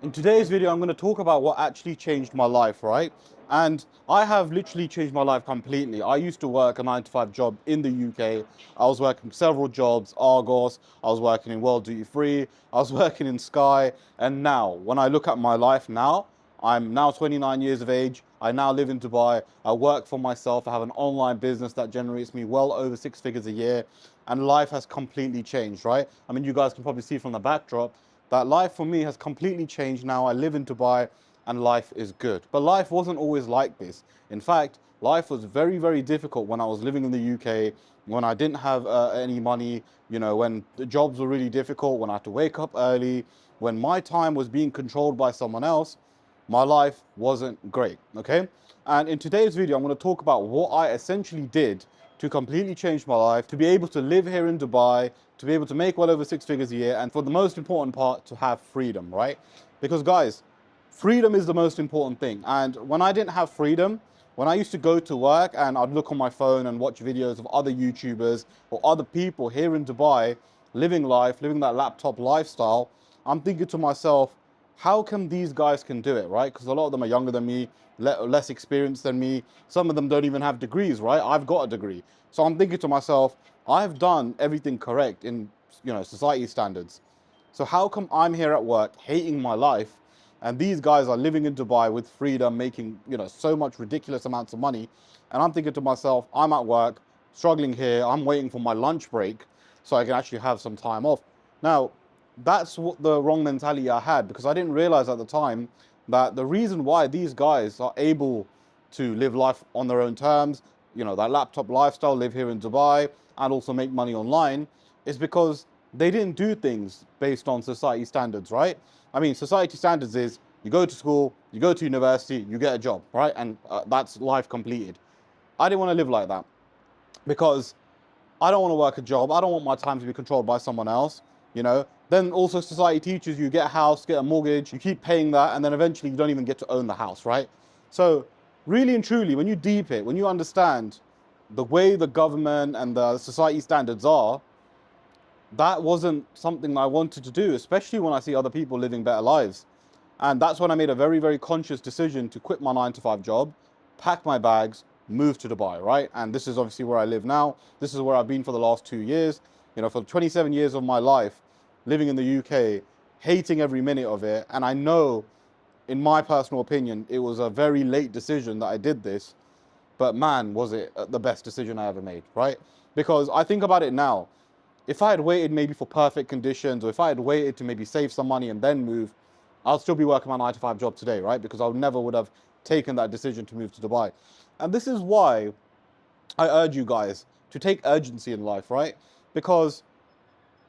In today's video, I'm going to talk about what actually changed my life, right? And I have literally changed my life completely. I used to work a 9 to 5 job in the UK. I was working several jobs, Argos, I was working in World Duty Free, I was working in Sky. And now, when I look at my life now, I'm now 29 years of age. I now live in Dubai. I work for myself. I have an online business that generates me well over 6 figures a year. And life has completely changed, right? I mean, you guys can probably see from the backdrop that life for me has completely changed now. I live in Dubai and life is good. But life wasn't always like this. In fact, life was very, very difficult when I was living in the UK, when I didn't have any money, when the jobs were really difficult, when I had to wake up early, when my time was being controlled by someone else. My life wasn't great, okay? And in today's video, I'm going to talk about what I essentially did to completely change my life, to be able to live here in Dubai, to be able to make well over 6 figures a year, and for the most important part, to have freedom, right? Because guys, freedom is the most important thing. And when I didn't have freedom, when I used to go to work and I'd look on my phone and watch videos of other YouTubers or other people here in Dubai living life, living that laptop lifestyle, I'm thinking to myself, how come these guys can do it, right? Because a lot of them are younger than me, less experienced than me. Some of them don't even have degrees, right? I've got a degree. So I'm thinking to myself, I've done everything correct in, society standards. So how come I'm here at work hating my life and these guys are living in Dubai with freedom, making, so much ridiculous amounts of money. And I'm thinking to myself, I'm at work, struggling here. I'm waiting for my lunch break so I can actually have some time off. Now, that's what the wrong mentality I had, because I didn't realize at the time that the reason why these guys are able to live life on their own terms, that laptop lifestyle, live here in Dubai, and also make money online, is because they didn't do things based on society standards, right? I mean, society standards is you go to school, you go to university, you get a job, right? And that's life completed. I didn't want to live like that because I don't want to work a job. I don't want my time to be controlled by someone else, you know. Then also society teaches you get a house, get a mortgage, you keep paying that, and then eventually you don't even get to own the house, right? So really and truly, when you deep it, when you understand the way the government and the society standards are, that wasn't something I wanted to do, especially when I see other people living better lives. And that's when I made a very, very conscious decision to quit my 9 to 5 job, pack my bags, move to Dubai, right? And this is obviously where I live now. This is where I've been for the last 2 years. For 27 years of my life, living in the UK, hating every minute of it. And I know, in my personal opinion, it was a very late decision that I did this. But man, was it the best decision I ever made, right? Because I think about it now. If I had waited maybe for perfect conditions, or if I had waited to maybe save some money and then move, I'll still be working my 9 to 5 job today, right? Because I never would have taken that decision to move to Dubai. And this is why I urge you guys to take urgency in life, right? Because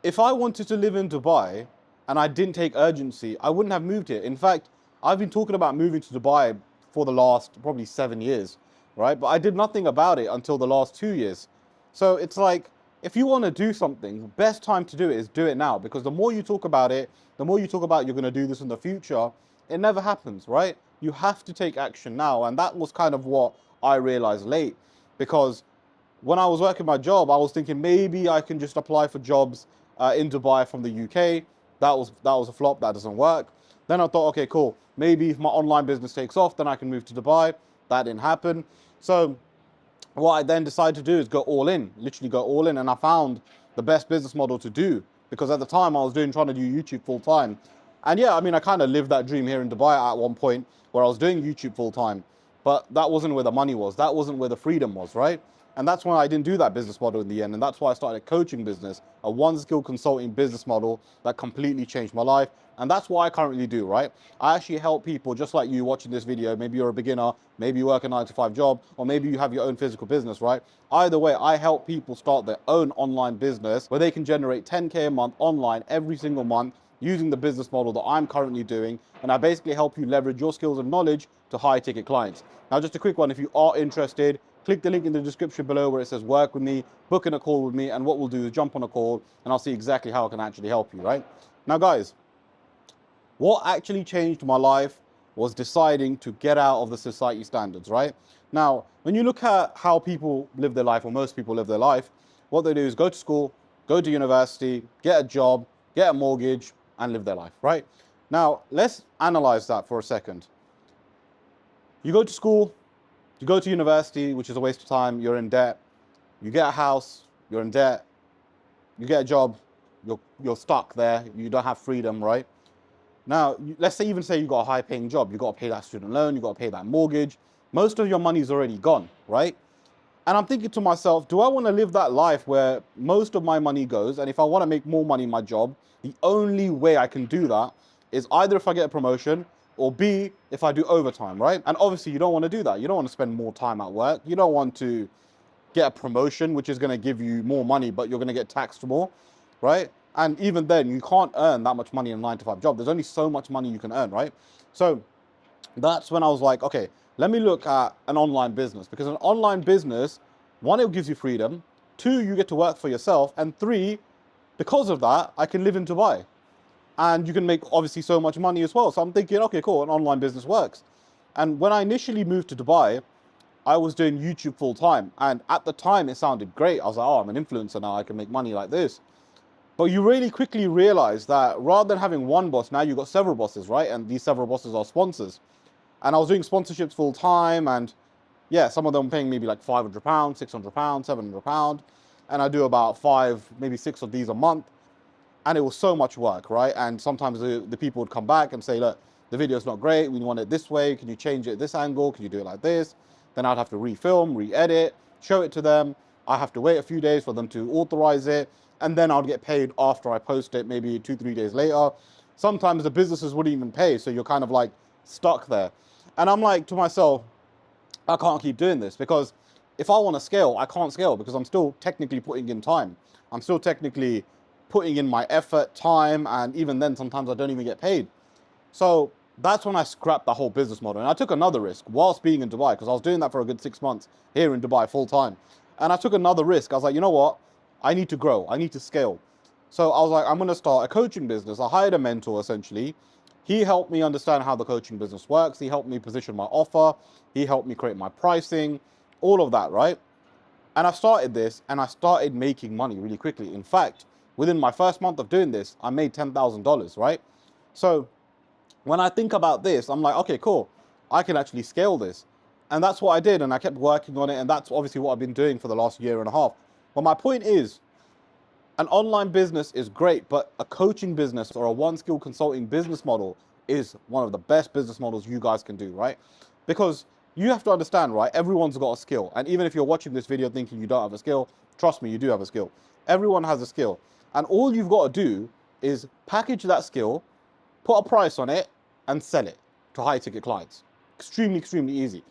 if I wanted to live in Dubai and I didn't take urgency, I wouldn't have moved here. In fact, I've been talking about moving to Dubai for the last probably 7 years, right? But I did nothing about it until the last 2 years. So it's like, if you want to do something, the best time to do it is do it now, because the more you talk about it, the more you talk about you're going to do this in the future, it never happens, right? You have to take action now. And that was kind of what I realized late, because when I was working my job, I was thinking maybe I can just apply for jobs in Dubai from the UK. That was a flop. That doesn't work. Then I thought, okay, cool. Maybe if my online business takes off, then I can move to Dubai. That didn't happen. So what I then decided to do is go all in, literally go all in. And I found the best business model to do, because at the time I was trying to do YouTube full time. And yeah, I mean, I kind of lived that dream here in Dubai at one point where I was doing YouTube full time, but that wasn't where the money was. That wasn't where the freedom was, right? And that's why I didn't do that business model in the end. And that's why I started a coaching business, a one skill consulting business model that completely changed my life. And that's what I currently do, right? I actually help people just like you watching this video. Maybe you're a beginner, maybe you work a 9 to 5 job, or maybe you have your own physical business, right? Either way, I help people start their own online business where they can generate 10K a month online every single month using the business model that I'm currently doing. And I basically help you leverage your skills and knowledge to high ticket clients. Now, just a quick one, if you are interested, click the link in the description below where it says work with me, book in a call with me, and what we'll do is jump on a call and I'll see exactly how I can actually help you, right? Now, guys, what actually changed my life was deciding to get out of the society standards, right? Now, when you look at how people live their life, or most people live their life, what they do is go to school, go to university, get a job, get a mortgage, and live their life, right? Now, let's analyze that for a second. You go to school, you go to university, which is a waste of time, you're in debt. You get a house, you're in debt. You get a job, you're stuck there, you don't have freedom, right? Now, let's say even say you got a high paying job, you got to pay that student loan, you got to pay that mortgage. Most of your money is already gone, right? And I'm thinking to myself, do I want to live that life where most of my money goes? And if I want to make more money in my job, the only way I can do that is either if I get a promotion or B, if I do overtime, right? And obviously you don't want to do that. You don't want to spend more time at work. You don't want to get a promotion, which is going to give you more money, but you're going to get taxed more, right? And even then, you can't earn that much money in a 9-to-5 job. There's only so much money you can earn, right? So that's when I was like, okay, let me look at an online business, because an online business, one, it gives you freedom. Two, you get to work for yourself. And three, because of that, I can live in Dubai. And you can make obviously so much money as well. So I'm thinking, okay, cool, an online business works. And when I initially moved to Dubai, I was doing YouTube full time. And at the time, it sounded great. I was like, oh, I'm an influencer now. I can make money like this. But you really quickly realize that rather than having one boss, now you've got several bosses, right? And these several bosses are sponsors. And I was doing sponsorships full time. And yeah, some of them paying maybe like £500, £600, £700. And I do about 5, maybe 6 of these a month. And it was so much work, right? And sometimes the people would come back and say, look, the video's not great. We want it this way. Can you change it this angle? Can you do it like this? Then I'd have to refilm, re-edit, show it to them. I have to wait a few days for them to authorize it. And then I'd get paid after I post it, maybe 2-3 days later. Sometimes the businesses wouldn't even pay. So you're kind of like stuck there. And I'm like to myself, I can't keep doing this, because if I want to scale, I can't scale because I'm still technically putting in time. I'm still technically putting in my effort, time, and even then sometimes I don't even get paid. So that's when I scrapped the whole business model. And I took another risk whilst being in Dubai, because I was doing that for a good 6 months here in Dubai full time. And I took another risk. I was like, you know what? I need to grow. I need to scale. So I was like, I'm going to start a coaching business. I hired a mentor essentially. He helped me understand how the coaching business works. He helped me position my offer. He helped me create my pricing, all of that, right? And I started this and I started making money really quickly. In fact, within my first month of doing this, I made $10,000, right? So when I think about this, I'm like, okay, cool. I can actually scale this. And that's what I did. And I kept working on it. And that's obviously what I've been doing for the last year and a half. But my point is, an online business is great, but a coaching business or a one-skill consulting business model is one of the best business models you guys can do, right? Because you have to understand, right? Everyone's got a skill. And even if you're watching this video thinking you don't have a skill, trust me, you do have a skill. Everyone has a skill. And all you've got to do is package that skill, put a price on it, and sell it to high-ticket clients. Extremely, extremely easy.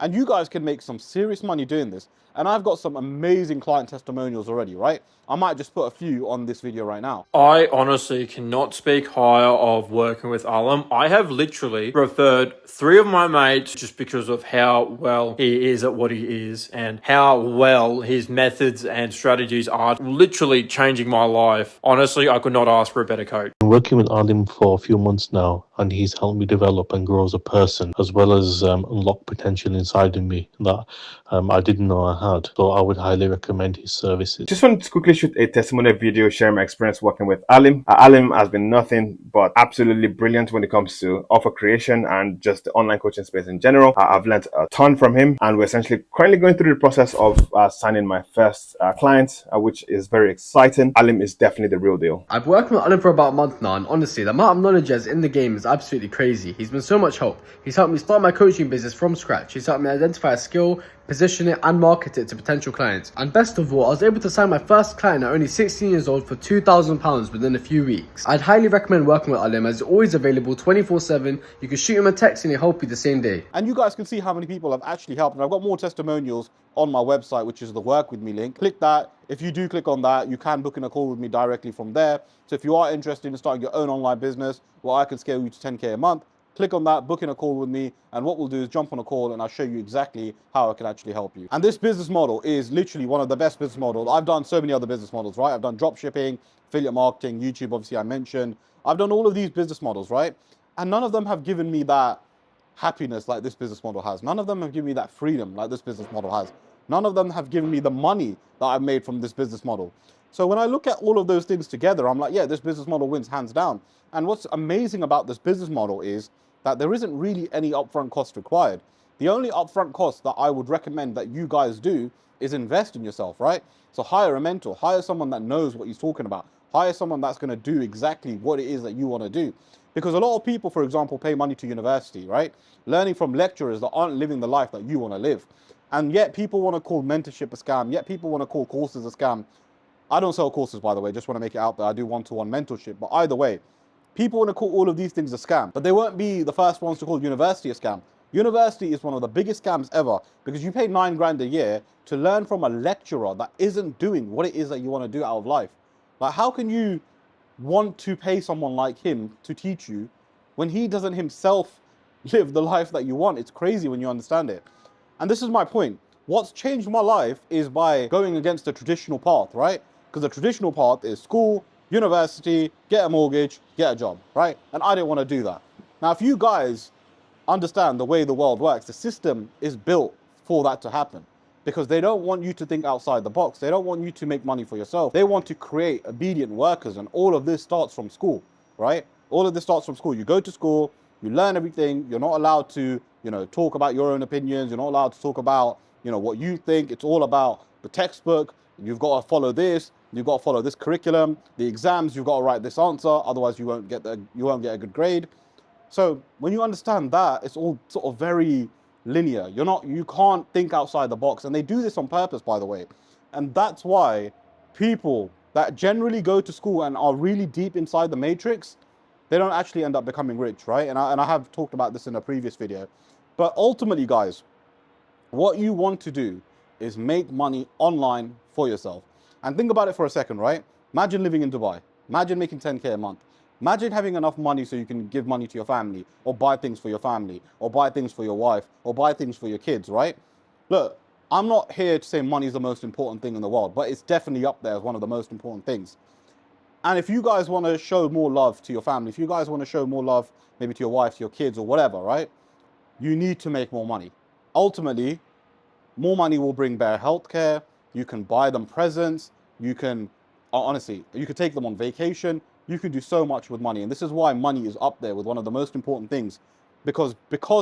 And you guys can make some serious money doing this. And I've got some amazing client testimonials already, right? I might just put a few on this video right now. I honestly cannot speak higher of working with Alim. I have literally referred 3 of my mates just because of how well he is at what he is and how well his methods and strategies are literally changing my life. Honestly, I could not ask for a better coach. Been working with Alim for a few months now, and he's helped me develop and grow as a person, as well as unlock potential inside of me that I didn't know I had. So I would highly recommend his services. Just wanted to quickly shoot a testimonial video sharing my experience working with Alim. Alim has been nothing but absolutely brilliant when it comes to offer creation and just the online coaching space in general. I've learned a ton from him, and we're essentially currently going through the process of signing my first client, which is very exciting. Alim is definitely the real deal. I've worked with Alim for about a month now, and honestly, the amount of knowledge he has in the game is absolutely crazy. He's been so much help. He's helped me start my coaching business from scratch. He's helped me identify a skill, position it, and market it to potential clients. And best of all, I was able to sign my first client at only 16 years old for £2,000 within a few weeks. I'd highly recommend working with Alim, as he's always available 24/7. You can shoot him a text and he'll help you the same day. And you guys can see how many people have actually helped. And I've got more testimonials on my website, which is the Work With Me link. Click that. If you do click on that, you can book in a call with me directly from there. So if you are interested in starting your own online business, well, I can scale you to 10K a month. Click on that, book in a call with me, and what we'll do is jump on a call and I'll show you exactly how I can actually help you. And this business model is literally one of the best business models. I've done so many other business models, right? I've done drop shipping, affiliate marketing, YouTube, obviously I mentioned. I've done all of these business models, right? And none of them have given me that happiness like this business model has. None of them have given me that freedom like this business model has. None of them have given me the money that I've made from this business model. So when I look at all of those things together, I'm like, yeah, this business model wins hands down. And what's amazing about this business model is that there isn't really any upfront cost required. The only upfront cost that I would recommend that you guys do is invest in yourself, right? So hire a mentor, hire someone that knows what he's talking about, hire someone that's going to do exactly what it is that you want to do. Because a lot of people, for example, pay money to university, right? Learning from lecturers that aren't living the life that you want to live. And yet people want to call mentorship a scam, yet people want to call courses a scam. I don't sell courses, by the way, just want to make it out there. I do one-to-one mentorship, but either way, people want to call all of these things a scam, but they won't be the first ones to call university a scam. University is one of the biggest scams ever because you pay 9 grand a year to learn from a lecturer that isn't doing what it is that you want to do out of life. Like, how can you want to pay someone like him to teach you when he doesn't himself live the life that you want? It's crazy when you understand it. And this is my point. What's changed my life is by going against the traditional path, right? Because the traditional path is school, university, get a mortgage, get a job, right? And I didn't want to do that. Now, if you guys understand the way the world works, the system is built for that to happen because they don't want you to think outside the box. They don't want you to make money for yourself. They want to create obedient workers, and all of this starts from school, right? All of this starts from school. You go to school, you learn everything. You're not allowed to, talk about your own opinions. You're not allowed to talk about, what you think. It's all about the textbook. You've got to follow this. You've got to follow this curriculum. The exams, you've got to write this answer. Otherwise, you won't get a good grade. So when you understand that, it's all sort of very linear. You can't think outside the box. And they do this on purpose, by the way. And that's why people that generally go to school and are really deep inside the matrix, they don't actually end up becoming rich, right? And I have talked about this in a previous video. But ultimately, guys, what you want to do is make money online for yourself. And think about it for a second, right? Imagine living in Dubai. Imagine making 10K a month. Imagine having enough money so you can give money to your family, or buy things for your family, or buy things for your wife, or buy things for your kids, right? Look, I'm not here to say money is the most important thing in the world, but it's definitely up there as one of the most important things. And if you guys want to show more love to your family, if you guys want to show more love maybe to your wife, to your kids, or whatever, right? You need to make more money. Ultimately, more money will bring better healthcare. You can buy them presents. You can, honestly, you could take them on vacation. You can do so much with money. And this is why money is up there with one of the most important things. Because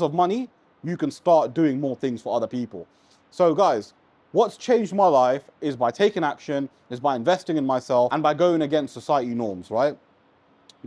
of money, you can start doing more things for other people. So guys, what's changed my life is by taking action, is by investing in myself, and by going against society norms, right?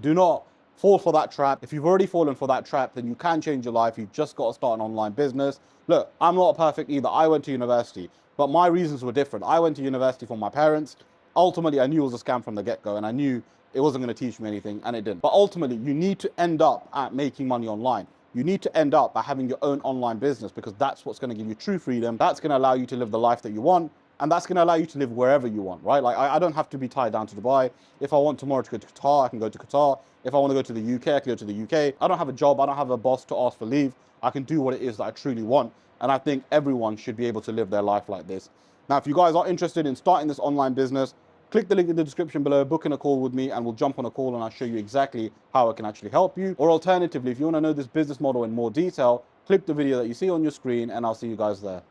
Do not fall for that trap. If you've already fallen for that trap, then you can change your life. You've just got to start an online business. Look, I'm not perfect either. I went to university, but my reasons were different. I went to university for my parents. Ultimately, I knew it was a scam from the get-go, and I knew it wasn't going to teach me anything, and it didn't. But ultimately, you need to end up at making money online. You need to end up by having your own online business, because that's what's going to give you true freedom. That's going to allow you to live the life that you want, and that's going to allow you to live wherever you want, right? Like, I don't have to be tied down to Dubai. If I want tomorrow to go to Qatar, I can go to Qatar. If I want to go to the UK, I can go to the UK. I don't have a job. I don't have a boss to ask for leave. I can do what it is that I truly want. And I think everyone should be able to live their life like this. Now, if you guys are interested in starting this online business, click the link in the description below, book in a call with me, and we'll jump on a call and I'll show you exactly how I can actually help you. Or alternatively, if you want to know this business model in more detail, click the video that you see on your screen and I'll see you guys there.